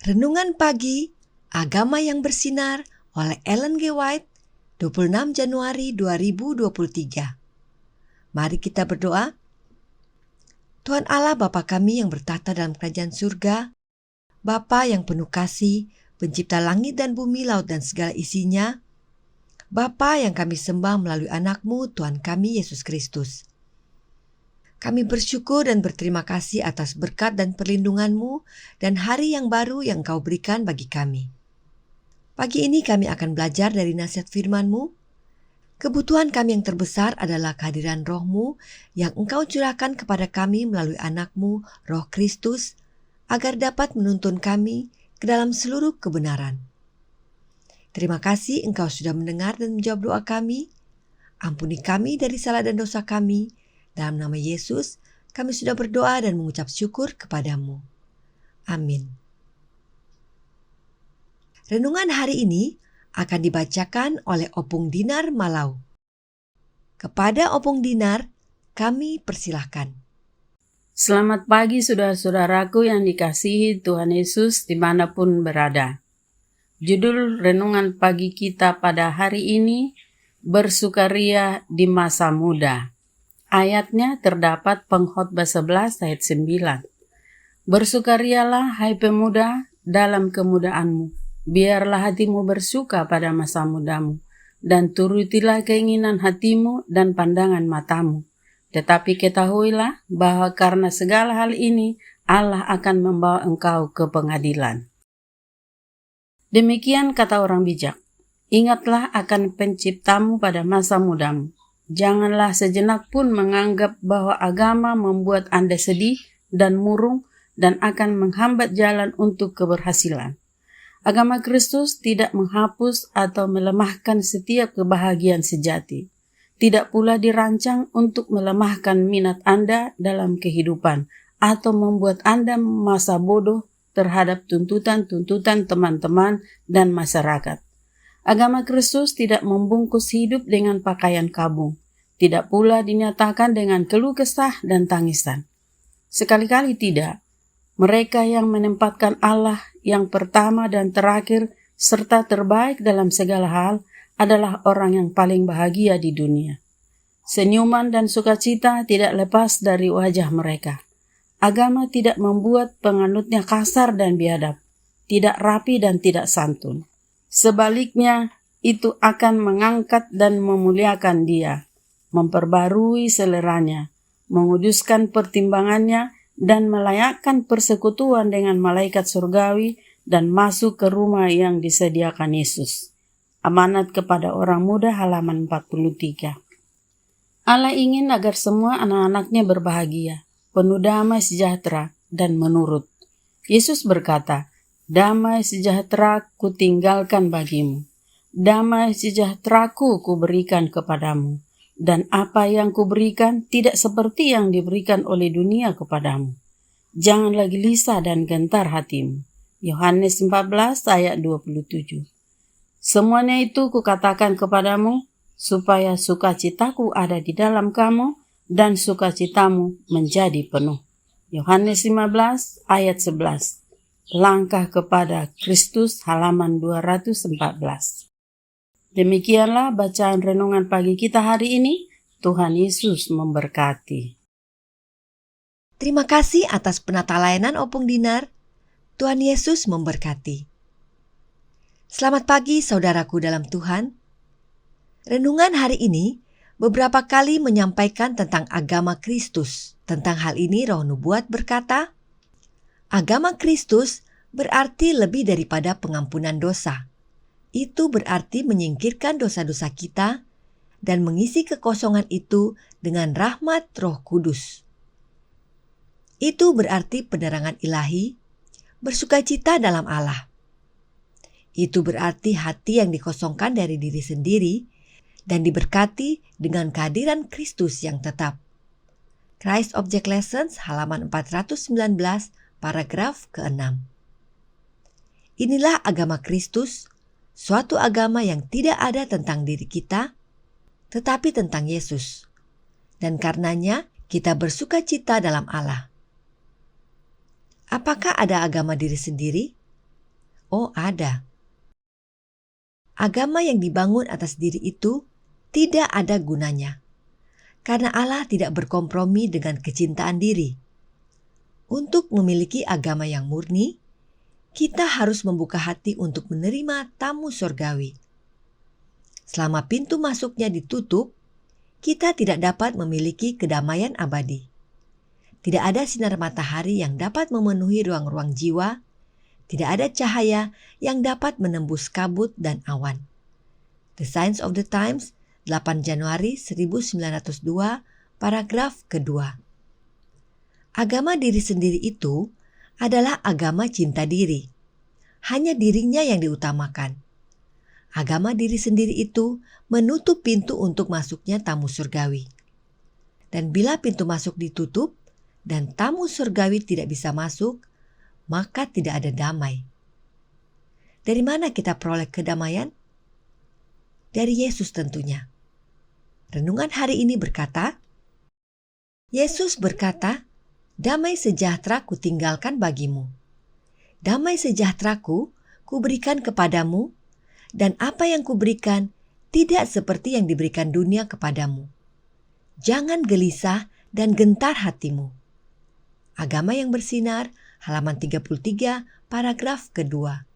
Renungan Pagi, Agama yang Bersinar oleh Ellen G. White, 26 Januari 2023. Mari kita berdoa. Tuhan Allah Bapa kami yang bertahta dalam kerajaan surga, Bapa yang penuh kasih, pencipta langit dan bumi, laut dan segala isinya, Bapa yang kami sembah melalui anak-Mu, Tuhan kami Yesus Kristus. Kami bersyukur dan berterima kasih atas berkat dan perlindungan-Mu dan hari yang baru yang Engkau berikan bagi kami. Pagi ini kami akan belajar dari nasihat firman-Mu. Kebutuhan kami yang terbesar adalah kehadiran Roh-Mu yang Engkau curahkan kepada kami melalui anak-Mu, Roh Kristus, agar dapat menuntun kami ke dalam seluruh kebenaran. Terima kasih Engkau sudah mendengar dan menjawab doa kami. Ampuni kami dari salah dan dosa kami. Dalam nama Yesus, kami sudah berdoa dan mengucap syukur kepadamu. Amin. Renungan hari ini akan dibacakan oleh Opung Dinar Malau. Kepada Opung Dinar, kami persilahkan. Selamat pagi saudara-saudaraku yang dikasihi Tuhan Yesus dimanapun berada. Judul renungan pagi kita pada hari ini, bersukaria di masa muda. Ayatnya terdapat Pengkhotbah 11 ayat 9. Bersukarialah hai pemuda dalam kemudaanmu, biarlah hatimu bersuka pada masa mudamu, dan turutilah keinginan hatimu dan pandangan matamu. Tetapi ketahuilah bahwa karena segala hal ini, Allah akan membawa engkau ke pengadilan. Demikian kata orang bijak, ingatlah akan penciptamu pada masa mudamu. Janganlah sejenak pun menganggap bahwa agama membuat Anda sedih dan murung dan akan menghambat jalan untuk keberhasilan. Agama Kristus tidak menghapus atau melemahkan setiap kebahagiaan sejati. Tidak pula dirancang untuk melemahkan minat Anda dalam kehidupan atau membuat Anda merasa bodoh terhadap tuntutan-tuntutan teman-teman dan masyarakat. Agama Kristus tidak membungkus hidup dengan pakaian kabung, tidak pula dinyatakan dengan keluh kesah dan tangisan. Sekali-kali tidak. Mereka yang menempatkan Allah yang pertama dan terakhir serta terbaik dalam segala hal adalah orang yang paling bahagia di dunia. Senyuman dan sukacita tidak lepas dari wajah mereka. Agama tidak membuat penganutnya kasar dan biadab, tidak rapi dan tidak santun. Sebaliknya, itu akan mengangkat dan memuliakan dia, memperbarui seleranya, menguduskan pertimbangannya, dan melayakkan persekutuan dengan malaikat surgawi dan masuk ke rumah yang disediakan Yesus. Amanat kepada orang muda halaman 43. Allah ingin agar semua anak-anaknya berbahagia, penuh damai sejahtera, dan menurut. Yesus berkata, damai sejahtera ku tinggalkan bagimu. Damai sejahteraku ku berikan kepadamu. Dan apa yang kuberikan tidak seperti yang diberikan oleh dunia kepadamu. Jangan lagi gelisah dan gentar hatimu. Yohanes 14 ayat 27. Semuanya itu kukatakan kepadamu, supaya sukacitaku ada di dalam kamu, dan sukacitamu menjadi penuh. Yohanes 15 ayat 11. Langkah kepada Kristus halaman 214. Demikianlah bacaan renungan pagi kita hari ini. Tuhan Yesus memberkati. Terima kasih atas penata layanan Opung Dinar. Tuhan Yesus memberkati. Selamat pagi saudaraku dalam Tuhan. Renungan hari ini beberapa kali menyampaikan tentang agama Kristus. Tentang hal ini Roh Nubuat berkata, agama Kristus berarti lebih daripada pengampunan dosa. Itu berarti menyingkirkan dosa-dosa kita dan mengisi kekosongan itu dengan rahmat Roh Kudus. Itu berarti penerangan ilahi, bersukacita dalam Allah. Itu berarti hati yang dikosongkan dari diri sendiri dan diberkati dengan kehadiran Kristus yang tetap. Christ Object Lessons halaman 419 paragraf ke-6. Inilah agama Kristus, suatu agama yang tidak ada tentang diri kita, tetapi tentang Yesus. Dan karenanya kita bersukacita dalam Allah. Apakah ada agama diri sendiri? Oh, ada. Agama yang dibangun atas diri itu tidak ada gunanya, karena Allah tidak berkompromi dengan kecintaan diri. Untuk memiliki agama yang murni, kita harus membuka hati untuk menerima tamu surgawi. Selama pintu masuknya ditutup, kita tidak dapat memiliki kedamaian abadi. Tidak ada sinar matahari yang dapat memenuhi ruang-ruang jiwa. Tidak ada cahaya yang dapat menembus kabut dan awan. The Signs of the Times, 8 Januari 1902, paragraf kedua. Agama diri sendiri itu adalah agama cinta diri. Hanya dirinya yang diutamakan. Agama diri sendiri itu menutup pintu untuk masuknya tamu surgawi. Dan bila pintu masuk ditutup dan tamu surgawi tidak bisa masuk, maka tidak ada damai. Dari mana kita peroleh kedamaian? Dari Yesus tentunya. Renungan hari ini berkata, Yesus berkata, "Damai sejahtera kutinggalkan bagimu. Damai sejahteraku kuberikan kepadamu, dan apa yang kuberikan tidak seperti yang diberikan dunia kepadamu. Jangan gelisah dan gentar hatimu." Agama yang bersinar, halaman 33, paragraf kedua.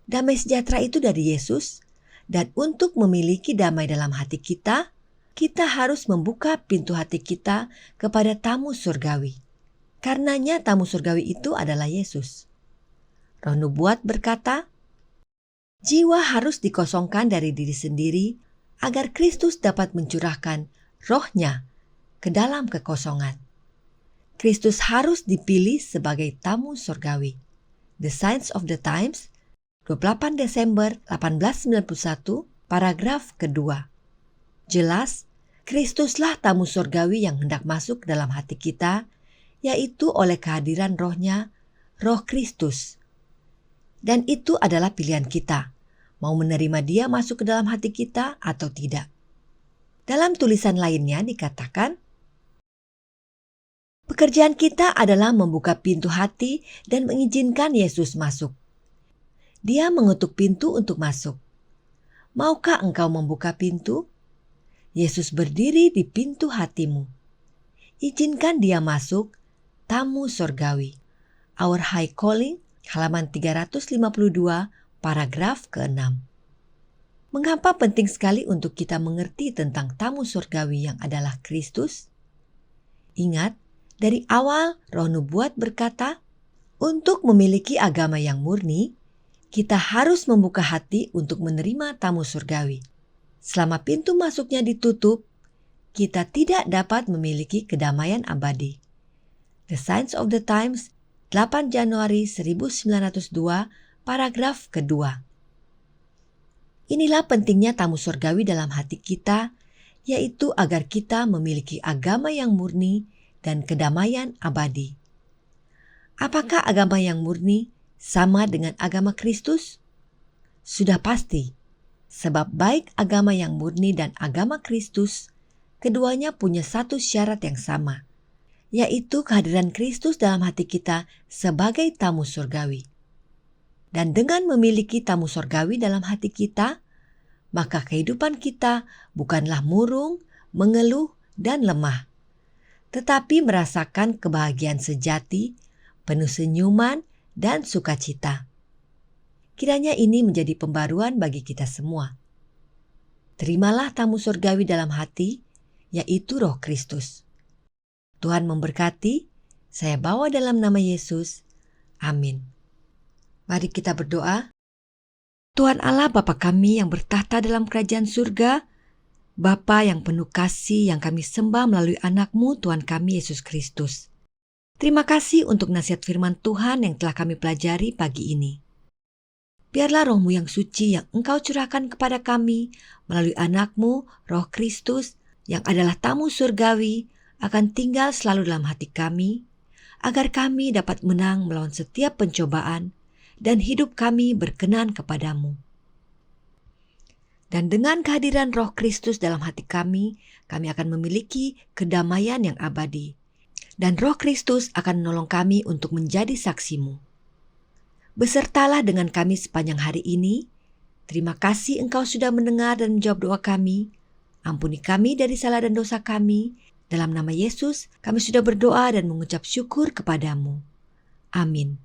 Damai sejahtera itu dari Yesus, dan untuk memiliki damai dalam hati kita, kita harus membuka pintu hati kita kepada tamu surgawi. Karenanya tamu surgawi itu adalah Yesus. Roh Nubuat berkata, jiwa harus dikosongkan dari diri sendiri agar Kristus dapat mencurahkan rohnya ke dalam kekosongan. Kristus harus dipilih sebagai tamu surgawi. The Signs of the Times, 28 Desember 1891, paragraf kedua. Jelas, Kristuslah tamu surgawi yang hendak masuk ke dalam hati kita, yaitu oleh kehadiran rohnya, Roh Kristus. Dan itu adalah pilihan kita, mau menerima Dia masuk ke dalam hati kita atau tidak. Dalam tulisan lainnya dikatakan, pekerjaan kita adalah membuka pintu hati dan mengizinkan Yesus masuk. Dia mengetuk pintu untuk masuk. Maukah engkau membuka pintu? Yesus berdiri di pintu hatimu. Izinkan Dia masuk, tamu surgawi. Our High Calling, halaman 352, paragraf ke-6. Mengapa penting sekali untuk kita mengerti tentang tamu surgawi yang adalah Kristus? Ingat, dari awal Roh Nubuat berkata, untuk memiliki agama yang murni, kita harus membuka hati untuk menerima tamu surgawi. Selama pintu masuknya ditutup, kita tidak dapat memiliki kedamaian abadi. The Signs of the Times, 8 Januari 1902, paragraf kedua. Inilah pentingnya tamu surgawi dalam hati kita, yaitu agar kita memiliki agama yang murni dan kedamaian abadi. Apakah agama yang murni sama dengan agama Kristus? Sudah pasti, sebab baik agama yang murni dan agama Kristus, keduanya punya satu syarat yang sama, yaitu kehadiran Kristus dalam hati kita sebagai tamu surgawi. Dan dengan memiliki tamu surgawi dalam hati kita, maka kehidupan kita bukanlah murung, mengeluh, dan lemah, tetapi merasakan kebahagiaan sejati, penuh senyuman dan sukacita. Kiranya ini menjadi pembaruan bagi kita semua. Terimalah tamu surgawi dalam hati, yaitu Roh Kristus. Tuhan memberkati, saya bawa dalam nama Yesus. Amin. Mari kita berdoa. Tuhan Allah Bapa kami yang bertahta dalam kerajaan surga, Bapa yang penuh kasih yang kami sembah melalui anak-Mu Tuhan kami Yesus Kristus. Terima kasih untuk nasihat firman Tuhan yang telah kami pelajari pagi ini. Biarlah roh-Mu yang suci yang Engkau curahkan kepada kami melalui anak-Mu, Roh Kristus, yang adalah tamu surgawi, akan tinggal selalu dalam hati kami, agar kami dapat menang melawan setiap pencobaan dan hidup kami berkenan kepadamu. Dan dengan kehadiran Roh Kristus dalam hati kami akan memiliki kedamaian yang abadi. Dan Roh Kristus akan menolong kami untuk menjadi saksi-Mu. Besertalah dengan kami sepanjang hari ini. Terima kasih Engkau sudah mendengar dan menjawab doa kami. Ampuni kami dari salah dan dosa kami. Dalam nama Yesus, kami sudah berdoa dan mengucap syukur kepadamu. Amin.